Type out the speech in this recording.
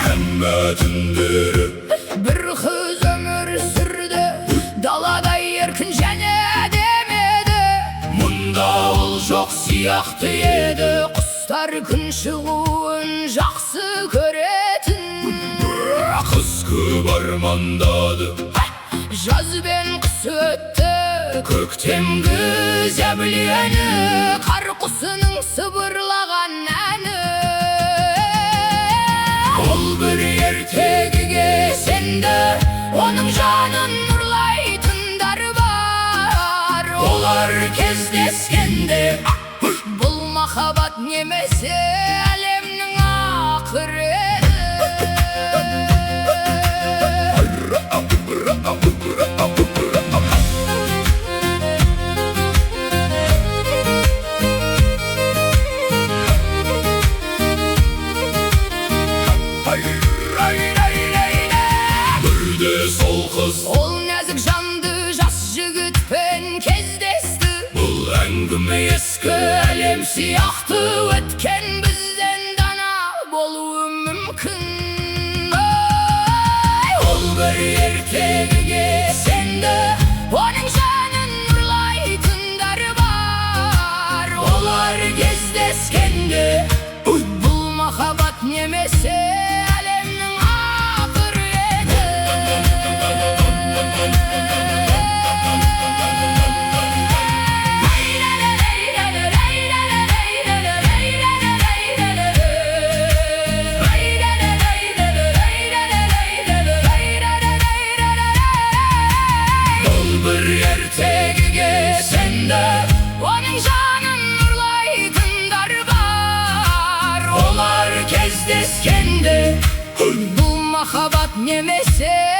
Hemmetindiri bir kız ömür sürdü, dalada erkin jene demedi. Munda ol Çok siyahtı edi, kuşlar gün çıgıvın жақсы көретін. Kız barmandadı Jaz ben kış öttü, Көктемгі зәбілені, қар құсының сыбырлаған әні. Ол bir Ертегіге сенді, оның жанын нұрлайтындар бар. Олар кездескенде, бұл махаббат немесе әлемнің ақыреті. Бірде сол қыз Ол нәзік жанды жас жігітпен кездесті. Бұл әңгіме Ескі әлем сияқты өткен бізден дана болуы мүмкін. Ол бір ертегіге сенді, оның жанын нұрлайтындар бар. Олар кездескенде, бұл махаббат немесе әлемнің ақыреті. bir Ертегіге сенді, оның жанын нұрлайтындар бар. Олар кездескенде, бұл махаббат немесе